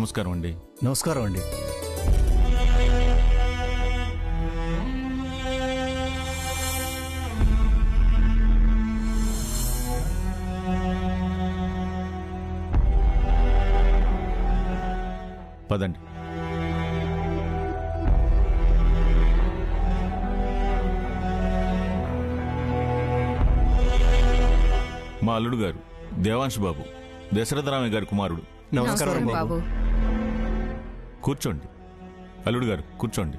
నమస్కారం అండి. నమస్కారం అండి. పదండి. మా అల్లుడు గారు దేవాంశ్ బాబు, దశరథరామయ్య గారి కుమారుడు. నమస్కారం బాబు. కూర్చోండి. అల్లుడు గారు కూర్చోండి.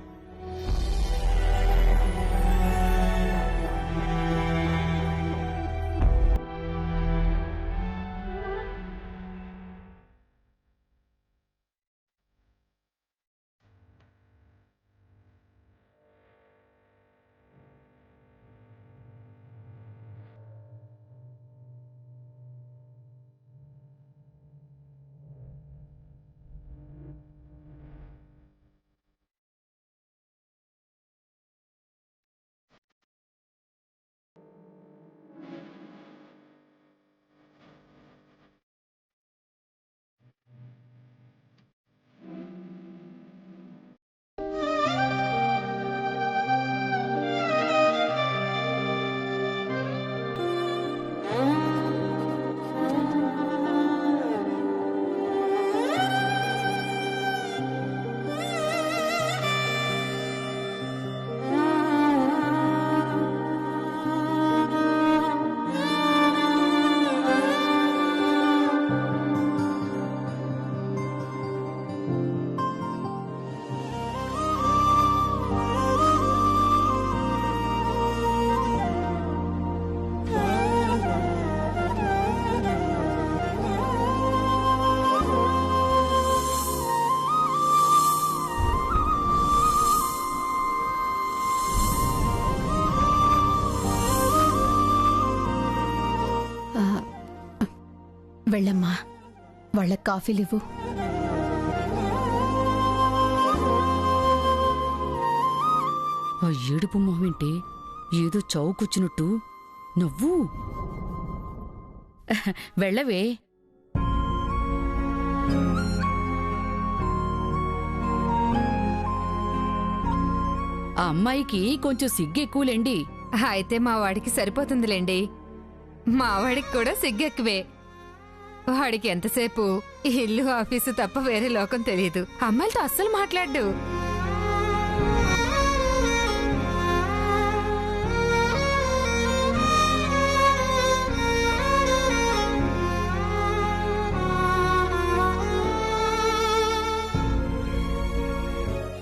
వెళ్ళమ్మా, వాళ్ళ కాఫీలివ్వు. ఆ ఏడుపు మొహమేంటి? ఏదో చౌకొచ్చినట్టు నవ్వు. వెళ్ళవే. ఆ అమ్మాయికి కొంచెం సిగ్గెక్కువలేండి. అయితే మా వాడికి సరిపోతుందిలేండి. మా వాడికి కూడా సిగ్గెక్కువే. వాడికి ఎంతసేపు ఇల్లు ఆఫీసు తప్ప వేరే లోకం తెలియదు. అమ్మాయిలతో అస్సలు మాట్లాడు.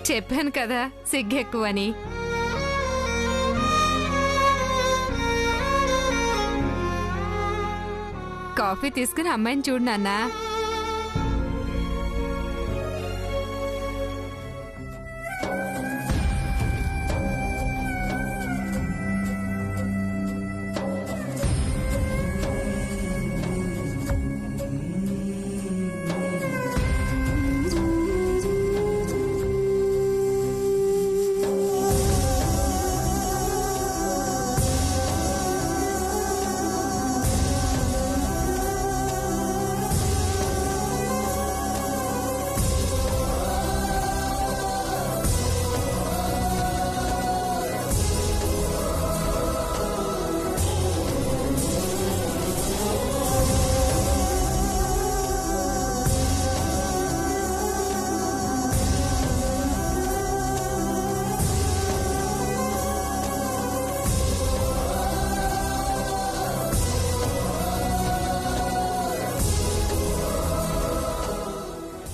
చెప్పాను కదా సిగ్గెక్కువని. కాఫీ తీసుకుని అమ్మాయిని చూడు నాన్నా.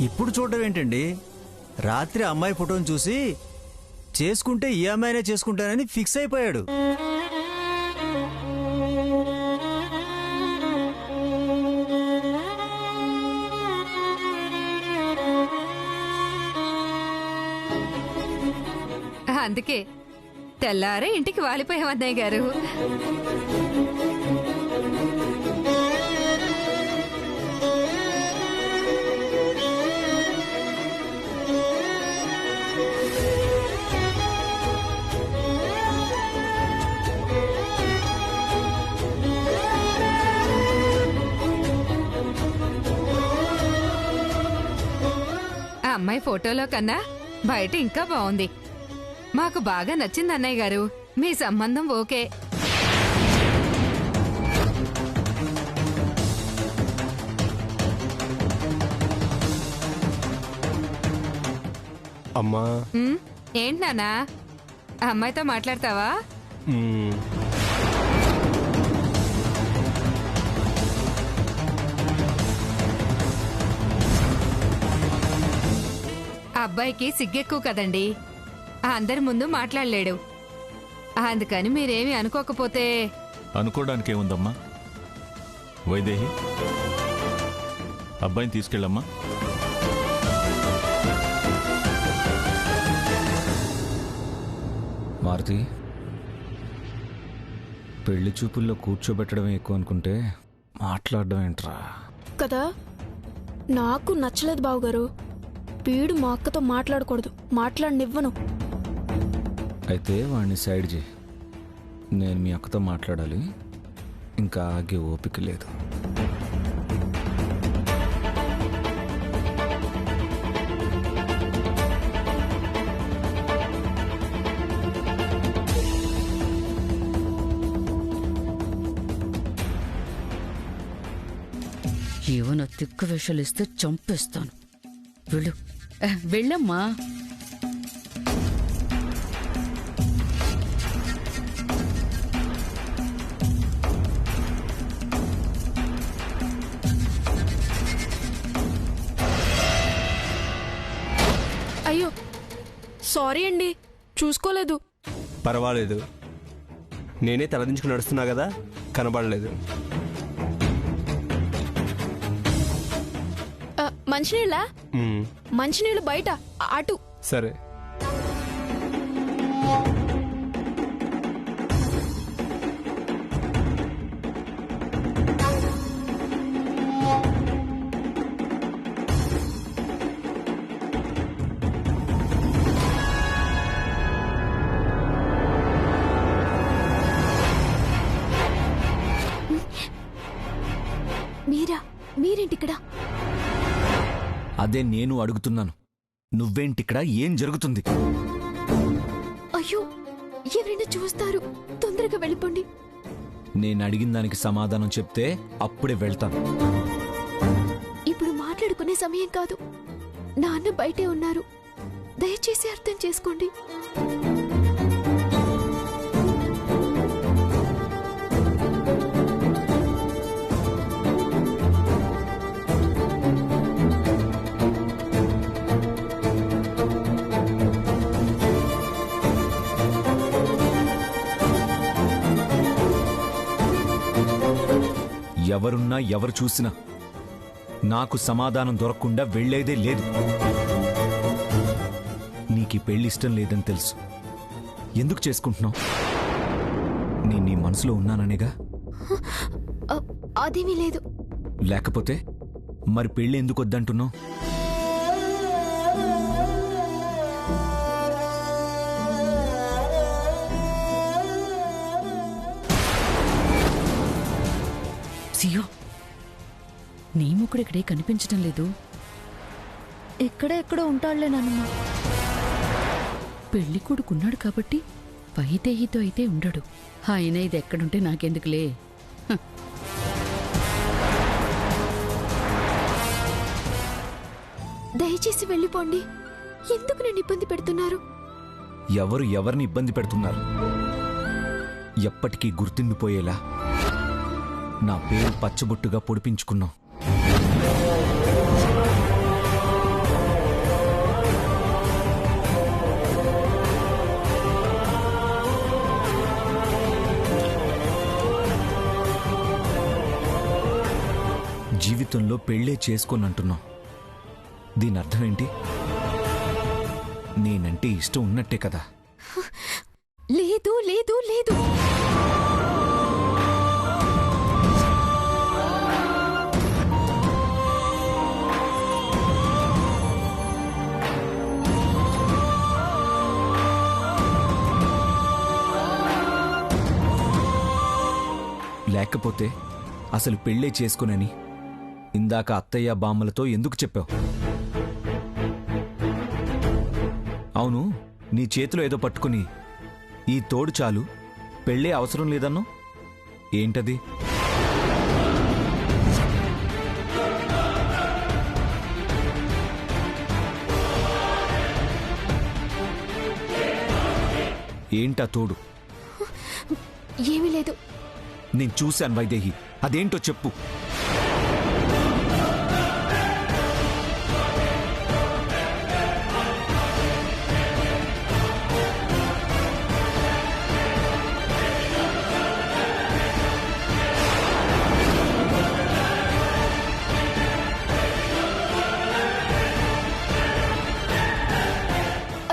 ఇప్పుడు చూడడం ఏంటండి? రాత్రి అమ్మాయి ఫోటోని చూసి చేసుకుంటే ఈ అమ్మాయినే చేసుకుంటానని ఫిక్స్ అయిపోయాడు. అందుకే తెల్లారే ఇంటికి వాలిపోయాం అన్నయ్య గారు. ఫోటోలో కన్నా బయట ఇంకా బాగుంది. మాకు బాగా నచ్చింది అన్నయ్య గారు. మీ సంబంధం ఓకే. అమ్మా. ఏంటి నాన్నా, అమ్మాయితో మాట్లాడతావా? అబ్బాయికి సిగ్గెక్కువ కదండి, అందరి ముందు మాట్లాడలేడు. అందుకని మీరేమి అనుకోకపోతే. అనుకోవడానికేముందమ్మా? వైదేహి, అబ్బాయిని తీసుకెళ్ళమ్మా. మారుతి, పెళ్లి చూపుల్లో కూర్చోబెట్టడమే ఎక్కువ అనుకుంటే మాట్లాడడం ఏంట్రా కదా. నాకు నచ్చలేదు బావగారు. వీడు మా అక్కతో మాట్లాడకూడదు, మాట్లాడనివ్వను. అయితే వాడిని సైడ్ చేయి. నేను మీ అక్కతో మాట్లాడాలి, ఇంకా ఆగే ఓపిక లేదు. ఏవో తిక్కు వేషాలు ఇస్తే చంపేస్తాను. వెళ్ళు, వెళ్ళమ్మా. అయ్యో సారీ అండి, చూసుకోలేదు. పర్వాలేదు, నేనే తలదించుకుని నడుస్తున్నా కదా, కనబడలేదు. మంచినీళ్ళ? మంచినీళ్ళు బయట అటు. సరే. మీరేంటిక్కడ? అదే నేను అడుగుతున్నాను, నువ్వేంటిక్కడ? ఏం జరుగుతుంది? అయ్యో ఎవరైనా చూస్తారు, తొందరగా వెళ్ళిపోండి. నేను అడిగిన దానికి సమాధానం చెప్తే అప్పుడే వెళ్తాను. ఇప్పుడు మాట్లాడుకునే సమయం కాదు. నాన్న బయటే ఉన్నారు, దయచేసి అర్థం చేసుకోండి. ఎవరున్నా ఎవరు చూసినా నాకు సమాధానం దొరకకుండా వెళ్లేదే లేదు. నీకీ పెళ్లి ఇష్టం లేదని తెలుసు, ఎందుకు చేసుకుంటున్నావు? నేను నీ మనసులో ఉన్నాననేగా. అదేమీ లేదు. లేకపోతే మరి పెళ్లి ఎందుకు వద్దంటున్నావు? సియో, నీ ముక్కుడు ఇక్కడే కనిపించడం లేదు. ఎక్కడో ఉంటాడులే నాన్నమ్మ. పెళ్లి కొడుకున్నాడు కాబట్టి వైదేహితో అయితే ఉండడు. ఆయన ఇది ఎక్కడుంటే నాకెందుకులే. దయచేసి వెళ్ళిపోండి. ఎందుకు నన్ను ఇబ్బంది పెడుతున్నారు? ఎవరు ఎవరిని ఇబ్బంది పెడుతున్నారు? ఎప్పటికీ గుర్తుండిపోయేలా నా పేరు పచ్చబొట్టుగా పొడిపించుకున్నావు. జీవితంలో పెళ్లే చేసుకోనంటున్నావు. దీని అర్థం ఏంటి? నేనంటే ఇష్టం ఉన్నట్టే కదా? లేదు లేదు లేదు. లేకపోతే అసలు పెళ్లే చేసుకోనని ఇందాక అత్తయ్య బామ్మలతో ఎందుకు చెప్పావు? అవును, నీ చేతిలో ఏదో పట్టుకుని ఈ తోడు చాలు, పెళ్ళే అవసరం లేదన్నో ఏంటది? ఏంటా తోడు? ఏమీ లేదు. నేను చూశాను వైదేహి, అదేంటో చెప్పు.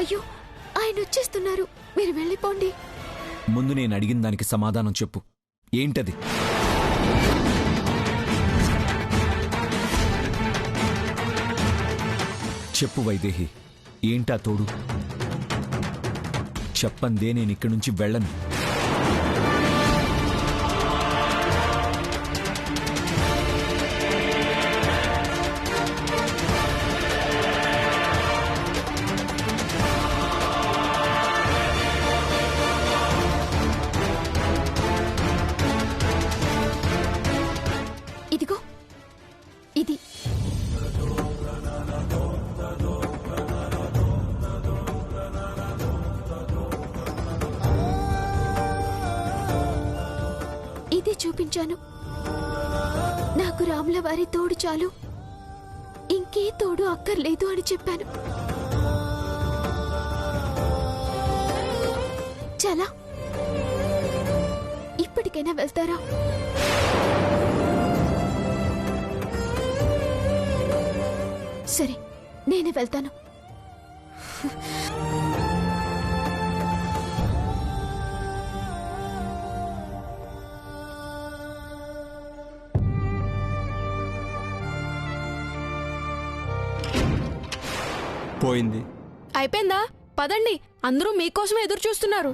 అయ్యో, ఆయన వచ్చేస్తున్నారు. మీరు వెళ్ళిపోండి. ముందు నేను అడిగిన దానికి సమాధానం చెప్పు. ఏంటది? చెప్పు వైదేహి, ఏంటా తోడు? చెప్పందే నేనిక్కడి నుంచి వెళ్ళను. ఇదిగో, ఇది. ఇది చూపించాను. నాకు రాముల వారి తోడు చాలు, ఇంకే తోడు అక్కర్లేదు అని చెప్పాను. చాలా, ఇప్పటికైనా వెళ్తారా? సరే, నేనే వెళ్తాను. పోయింది. అయిపోయిందా? పదండి, అందరూ మీకోసమే ఎదురు చూస్తున్నారు.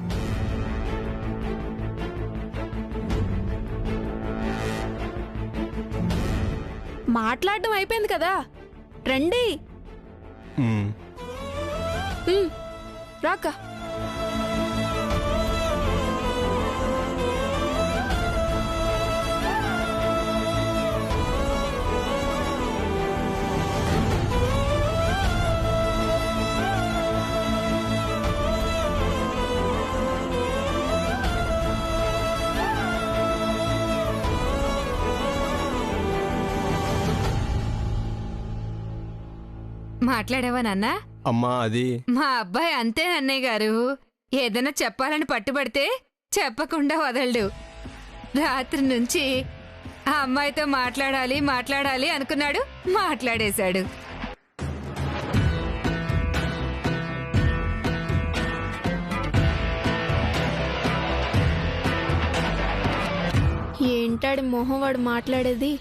మాట్లాడడం అయిపోయింది కదా, రండి. రాక మాట్లాడావా నాన్న? అమ్మా, అది మా అబ్బాయి అంతే అన్నయ్య గారు. ఏదైనా చెప్పాలని పట్టుబడితే చెప్పకుండా వదలడు. రాత్రి నుంచి ఆ అమ్మాయితో మాట్లాడాలి మాట్లాడాలి అనుకున్నాడు, మాట్లాడేశాడు. ఏంటాడి మొహం వాడు మాట్లాడేది?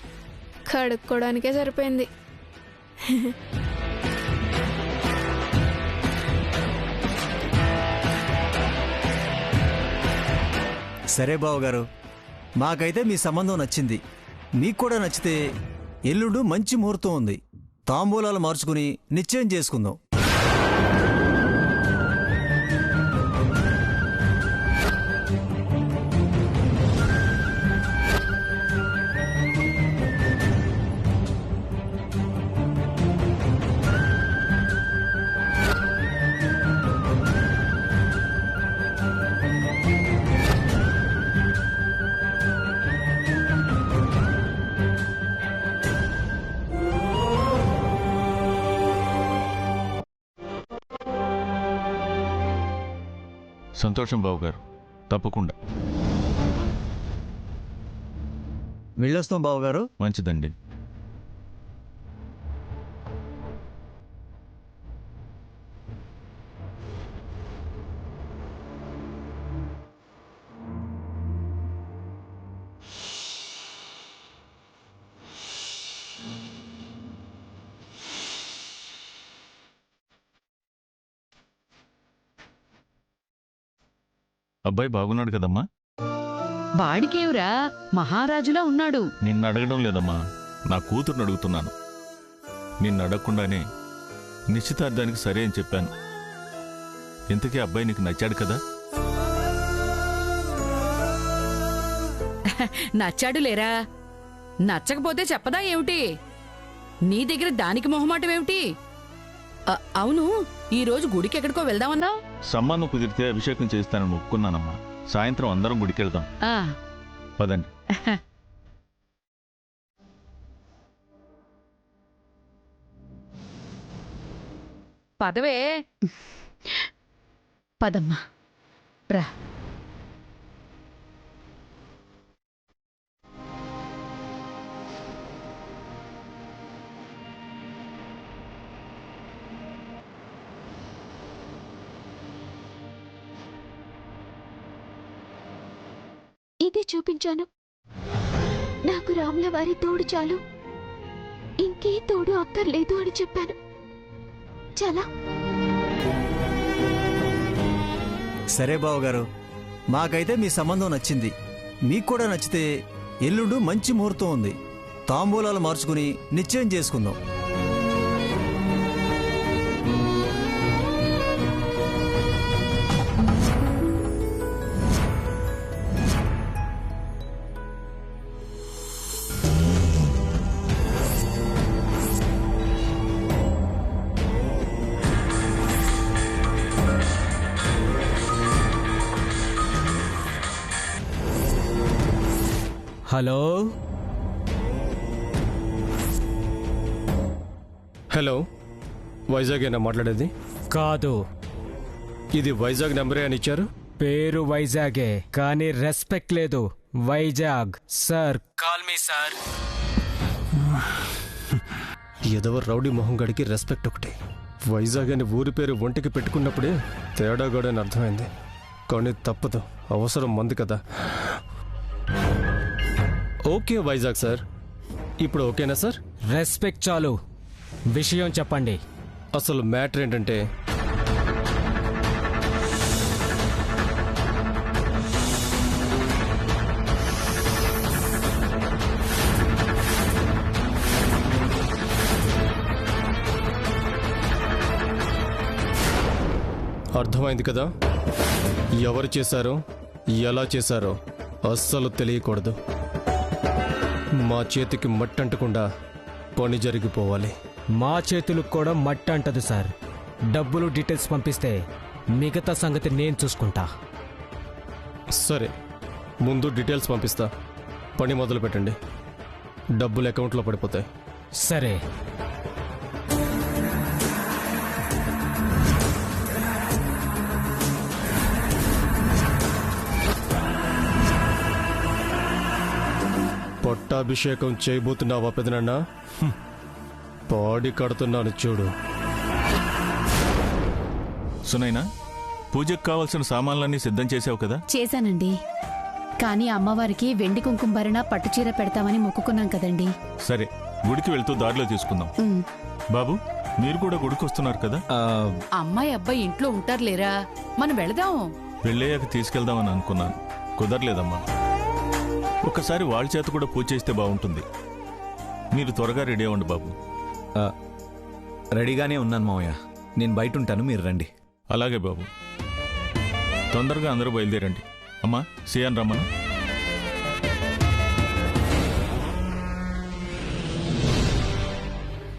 కడుక్కోవడానికే సరిపోయింది. సరే బావగారు, మాకైతే మీ సంబంధం నచ్చింది. మీకు కూడా నచ్చితే ఎల్లుండు మంచి ముహూర్తం ఉంది. తాంబూలాలు మార్చుకుని నిశ్చయం చేసుకుందాం. సంతోషం బావగారు, తప్పకుండా. వెళ్ళొస్తాం బావగారు. మంచిదండి. అబ్బాయి బాగున్నాడు కదమ్మా? వాడికేవురా, మహారాజులా ఉన్నాడు. నిన్ను అడగడం లేదమ్మా, నా కూతుర్ని అడుగుతున్నాను. నిన్ను అడగకుండానే నిశ్చితార్థానికి సరే అని చెప్పాను. ఇంతకీ అబ్బాయి నీకు నచ్చాడు కదా? నచ్చాడు లేరా? నచ్చకపోతే చెప్పదా ఏమిటి? నీ దగ్గర దానికి మొహమాటం ఏమిటి? అవును, ఈ రోజు గుడికి ఎక్కడికో వెళ్దామన్నా? సంబంధం కుదిరితే అభిషేకం చేస్తానని ఒప్పుకున్నానమ్మా. సాయంత్రం అందరం గుడికి వెళ్దాం. పదండి. పదవే. పదమ్మా రా. ఇదే చూపించాను. నాకు రాముల వారి తోడు చాలు, ఇంకే తోడు అక్కర్లేదు అని చెప్పాను. చాలా సరే బావగారు, మాకైతే మీ సంబంధం నచ్చింది. మీకు కూడా నచ్చితే ఎల్లుండు మంచి ముహూర్తం ఉంది. తాంబూలాలు మార్చుకుని నిశ్చయం చేసుకుందాం. హలో హలో, వైజాగేనా మాట్లాడేది? కాదు, ఇది వైజాగ్ నెంబరే అని ఇచ్చారు. పేరు వైజాగే కానీ రెస్పెక్ట్ లేదు. Vizag sir, call me sir. ఎదవ రౌడీ మొహం గడికి రెస్పెక్ట్ ఒకటి. వైజాగ్ అని ఊరి పేరు ఒంటికి పెట్టుకున్నప్పుడే తేడాగాడని అర్థమైంది. కానీ తప్పదు, అవసరం మంది కదా. ఓకే వైజాగ్ సార్, ఇప్పుడు ఓకేనా సార్? రెస్పెక్ట్ చాలు, విషయం చెప్పండి. అసలు మ్యాటర్ ఏంటంటే, అర్థమైంది కదా? ఎవరు చేశారో, ఎలా చేశారో అస్సలు తెలియకూడదు. మా చేతికి మట్టంటకుండా పని జరిగిపోవాలి. మా చేతులకు కూడా మట్టి అంటది సార్. డబ్బులు డీటెయిల్స్ పంపిస్తే మిగతా సంగతి నేను చూసుకుంటా. సరే, ముందు డీటెయిల్స్ పంపిస్తా, పని మొదలు పెట్టండి. డబ్బులు అకౌంట్లో పడిపోతాయి. సరే. పట్టాభిషేకం చేయబోతున్నావా పెదనాన్న? పాడి కడుతున్నాను చూడు. సునైనా, పూజకు కావాల్సిన సామాన్లన్నీ సిద్ధం చేసావు కదా? చేశానండి, కానీ అమ్మవారికి వెండి కుంకుమ భరణ పట్టుచీర పెడతామని మొక్కుకున్నాం కదండి. సరే, గుడికి వెళ్తూ దారిలో తీసుకుందాం. బాబు, మీరు కూడా గుడికి వస్తున్నారు కదా? అమ్మాయి అబ్బాయి ఇంట్లో ఉంటారు లేరా? మనం వెళదాం. వెళ్ళయ్యాక తీసుకెళ్దామని అనుకున్నాను, కుదరలేదమ్మా. ఒక్కసారి వాళ్ళ చేత కూడా పూజ చేస్తే బాగుంటుంది. మీరు త్వరగా రెడీ అవ్వండి బాబు. రెడీగానే ఉన్నాను మావయ్య, నేను బయట ఉంటాను, మీరు రండి. అలాగే బాబు, తొందరగా అందరూ బయలుదేరండి. అమ్మా, సియాన్ రమ్మను.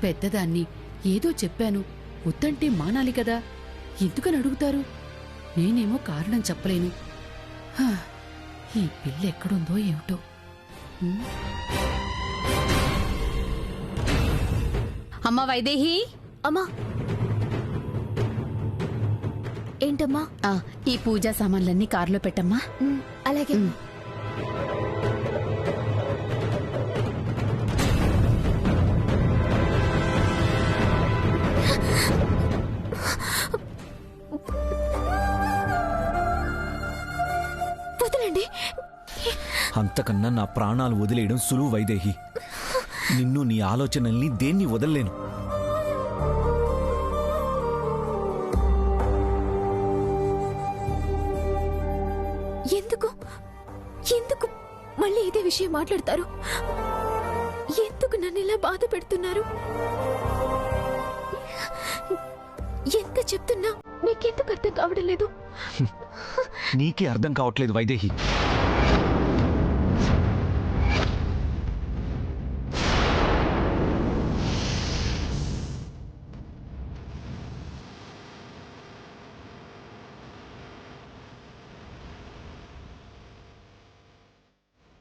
పెద్దదాన్ని ఏదో చెప్పాను, వద్దంటే మానాలి కదా. ఎందుకని అడుగుతారు? నేనేమో కారణం చెప్పలేను. ఈ పిల్ల ఎక్కడుందో ఏమిటో. అమ్మా వైదేహి, అమ్మా. ఏంటమ్మా? ఈ పూజా సామాన్లన్నీ కారులో పెట్టమ్మా. అలాగే. వదలండి. అంతకన్నా నా ప్రాణాలు వదిలేయడం సులువు వైదేహి. నిన్ను, నీ ఆలోచనల్ని దేన్ని వదల్లేను. ఎందుకు ఎందుకు మళ్ళీ ఇదే విషయం మాట్లాడతారు? ఎందుకు నన్ను ఇలా బాధ పెడుతున్నారు? ఎంత చెప్తున్నా మీకు నాకెందుకు అర్థం కావడం లేదు. నీకే అర్థం కావట్లేదు వైదేహి.